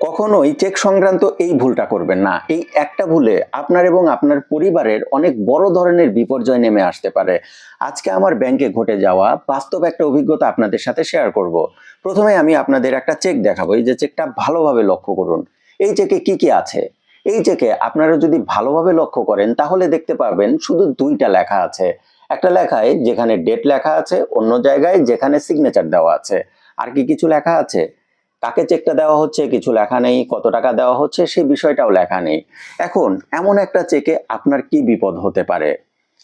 কখনোই চেক সংক্রান্ত এই ভুলটা করবেন না। এই একটা ভুলে আপনার এবং আপনার পরিবারের অনেক বড় ধরনের বিপর্যয় নেমে আসতে পারে। আজকে আমার ব্যাংকে ঘটে যাওয়া বাস্তব একটা অভিজ্ঞতা আপনাদের সাথে শেয়ার করব। প্রথমে আমি আপনাদের একটা চেক দেখাবো। এই যে চেকটা ভালোভাবে লক্ষ্য করুন। এই চেকে কি কি আছে? এই চেকে আপনারা যদি ভালোভাবে লক্ষ্য করেন তাহলে দেখতে পাবেন শুধু দুইটা লেখা আছে। একটা লেখায় যেখানে ডেট লেখা আছে, অন্য জায়গায় যেখানে সিগনেচার দেওয়া আছে। আর কি কিছু লেখা আছে? কাকে চেকটা দেওয়া হচ্ছে কিছু লেখা নেই, কত টাকা দেওয়া হচ্ছে সেই বিষয়টাও লেখা নেই। এখন এমন একটা চেকে আপনার কি বিপদ হতে পারে?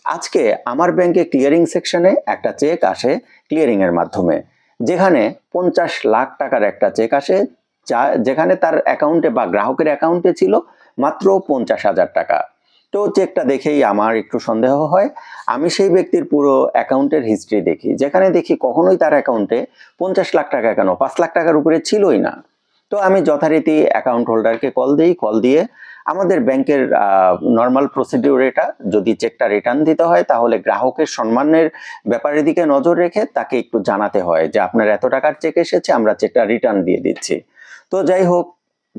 আজকে আমার ব্যাংকে ক্লিয়ারিং সেকশনে একটা চেক আসে ক্লিয়ারিং এর মাধ্যমে, যেখানে 50 লাখ টাকার একটা চেক আসে, যেখানে তার অ্যাকাউন্টে বা গ্রাহকের অ্যাকাউন্টে ছিল মাত্র 50,000 টাকা। তো চেকটা দেখেই আমার একটু সন্দেহ হয়। আমি সেই ব্যক্তির পুরো অ্যাকাউন্টের হিস্ট্রি দেখি, যেখানে দেখি কখনোই তার অ্যাকাউন্টে 50 লাখ টাকা কেন 5 লাখ টাকার উপরে ছিলই না। তো আমি যথারীতি অ্যাকাউন্ট হোল্ডারকে কল দিই। কল দিয়ে আমাদের ব্যাংকের নর্মাল প্রসিডিউর এটা, যদি চেকটা রিটার্ন দিতে হয় তাহলে গ্রাহকের সম্মানের ব্যাপারের দিকে নজর রেখে তাকে একটু জানাতে হয় যে আপনার এত টাকার চেক এসেছে, আমরা চেকটা রিটার্ন দিয়ে দিচ্ছি। তো যাই হোক,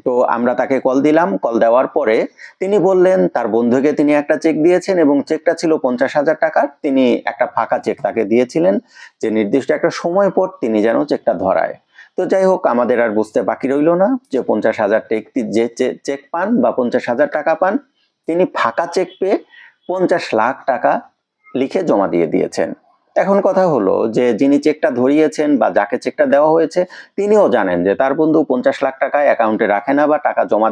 তো আমরা তাকে কল দিলাম। কল দেওয়ার পরে তিনি বললেন তার বন্ধুকে তিনি একটা চেক দিয়েছেন এবং চেকটা ছিল 50,000 টাকার। তিনি একটা ফাঁকা চেক তাকে দিয়েছিলেন যে নির্দিষ্ট একটা সময় পর তিনি যেন চেকটা ধরায়। তো যাই হোক, আমাদের আর বুঝতে বাকি রইল না যে 50,000 যে চেক পান বা 50,000 টাকা পান, তিনি ফাঁকা চেক পেয়ে 50 লাখ টাকা লিখে জমা দিয়ে দিয়েছেন। এখন কথা হলো যে যিনি চেকটা ধরিয়েছেন বা যাকে চেকটা দেওয়া হয়েছে তিনিও জানেন যে তার বন্ধু 50 লাখ টাকা অ্যাকাউন্টে রাখে না বা টাকা জমা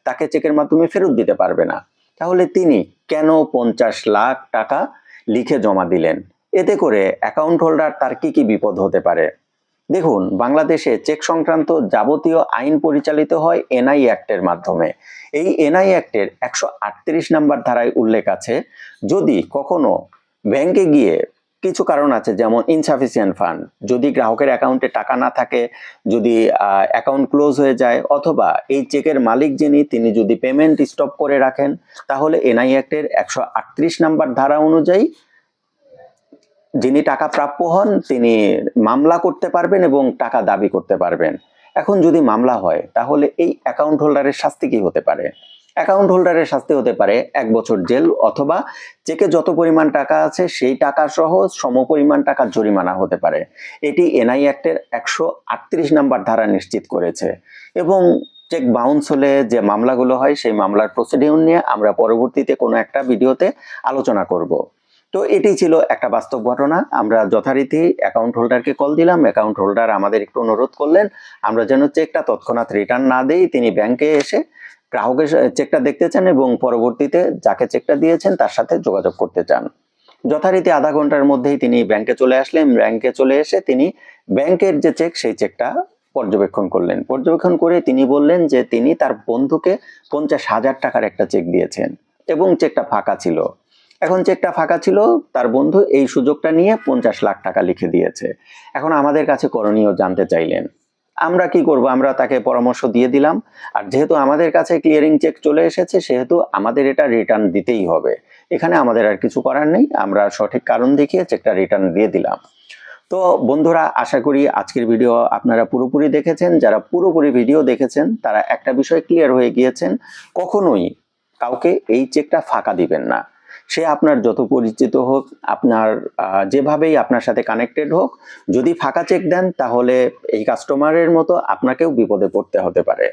তাকে চেকের মাধ্যমে ফেরত দিতে পারবে না। তাহলে তিনি কেন 50 লাখ টাকা লিখে জমা দিলেন? এতে করে অ্যাকাউন্ট হোল্ডার তার কি কি বিপদ হতে পারে? দেখুন, বাংলাদেশে চেক সংক্রান্ত যাবতীয় আইন পরিচালিত হয় এনআই অ্যাক্টের মাধ্যমে। এই এনআই অ্যাক্টের 138 নাম্বার ধারায় উল্লেখ আছে, যদি কখনো ব্যাংকে গিয়ে কিছু কারণ আছে, যেমন ইনসাফিসিয়েন্ট ফান্ড, যদি গ্রাহকের অ্যাকাউন্টে টাকা না থাকে, যদি অ্যাকাউন্ট ক্লোজ হয়ে যায়, অথবা এই চেকের মালিক যিনি তিনি যদি পেমেন্ট স্টপ করে রাখেন, তাহলে এনআই অ্যাক্টের 138 নাম্বার ধারা অনুযায়ী যিনি টাকা প্রাপ্য হন তিনি মামলা করতে পারবেন এবং টাকা দাবি করতে পারবেন। এখন যদি মামলা হয় তাহলে এই অ্যাকাউন্ট হোল্ডারের শাস্তি কি হতে পারে? অ্যাকাউন্ট হোল্ডারের শাস্তি হতে পারে 1 বছর জেল, অথবা চেকে যত পরিমাণ টাকা আছে সেই টাকা সহ সমপরিমাণ টাকা জরিমানা হতে পারে। এটি এনআই অ্যাক্টের 138 নাম্বার ধারা নিশ্চিত করেছে। এবং চেক বাউন্স হলে যে মামলাগুলো হয় সেই মামলার প্রসিডিউর নিয়ে আমরা পরবর্তীতে কোনো একটা ভিডিওতে আলোচনা করব। তো এটি ছিল একটা বাস্তব ঘটনা। আমরা যথারীতি অ্যাকাউন্ট হোল্ডারকে কল দিলাম। অ্যাকাউন্ট হোল্ডার আমাদের একটু অনুরোধ করলেন আমরা যেন চেকটা তৎক্ষণাৎ রিটার্ন না দেই। তিনি ব্যাংকে এসে গ্রাহকের চেকটা দেখতে চান এবং পরবর্তীতে যাকে চেকটা দিয়েছেন তার সাথে যোগাযোগ করতে চান। যথারীতি আধা ঘন্টার মধ্যেই তিনি ব্যাংকে চলে আসলেন। ব্যাংকে চলে এসে তিনি ব্যাংকের যে চেক সেই চেকটা পর্যবেক্ষণ করলেন। পর্যবেক্ষণ করে তিনি বললেন যে তিনি তার বন্ধুকে 50,000 টাকার একটা চেক দিয়েছেন এবং চেকটা ফাঁকা ছিল। এখন চেকটা ফাঁকা ছিল, তার বন্ধু এই সুযোগটা নিয়ে 50 লাখ টাকা লিখে দিয়েছে। এখন আমাদের কাছে করণীয় জানতে চাইলেন। আমরা কি করব? আমরা তাকে পরামর্শ দিয়ে দিলাম। আর যেহেতু আমাদের কাছে ক্লিয়ারিং চেক চলে এসেছে, সেহেতু আমাদের এটা রিটার্ন দিতেই হবে। এখানে আমাদের আর কিছু করার নেই। আমরা সঠিক কারণ দেখিয়ে চেকটা রিটার্ন দিয়ে দিলাম। তো বন্ধুরা, আশা করি আজকের ভিডিও আপনারা পুরোপুরি দেখেছেন। যারা পুরোপুরি ভিডিও দেখেছেন তারা একটা বিষয় ক্লিয়ার হয়ে গিয়েছেন, কখনোই কাউকে এই চেকটা ফাঁকা দিবেন না। সে আপনার যত পরিচিত হোক, আপনার যেভাবেই আপনার সাথে কানেক্টেড হোক, যদি ফাঁকা চেক দেন তাহলে এই কাস্টমারের মতো আপনাকেও বিপদে পড়তে হতে পারে।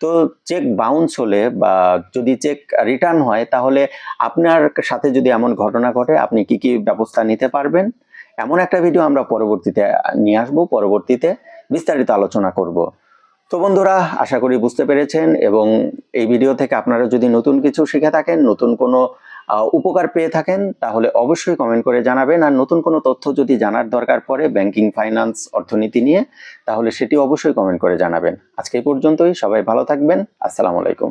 তো চেক বাউন্স হলে বা যদি চেক রিটার্ন হয় তাহলে আপনার সাথে যদি এমন ঘটনা ঘটে আপনি কি কি ব্যবস্থা নিতে পারবেন, এমন একটা ভিডিও আমরা পরবর্তীতে নিয়ে আসবো। পরবর্তীতে বিস্তারিত আলোচনা করব। তো বন্ধুরা, আশা করি বুঝতে পেরেছেন এবং এই ভিডিও থেকে আপনারা যদি নতুন কিছু শিখে থাকেন, নতুন কোনো উপকার পেয়ে থাকেন, তাহলে অবশ্যই কমেন্ট করে জানাবেন। আর নতুন কোনো তথ্য যদি জানার দরকার পড়ে ব্যাংকিং, ফাইন্যান্স, অর্থনীতি নিয়ে, তাহলে সেটি অবশ্যই কমেন্ট করে জানাবেন। আজকে এই পর্যন্তই। সবাই ভালো থাকবেন। আসসালামু আলাইকুম।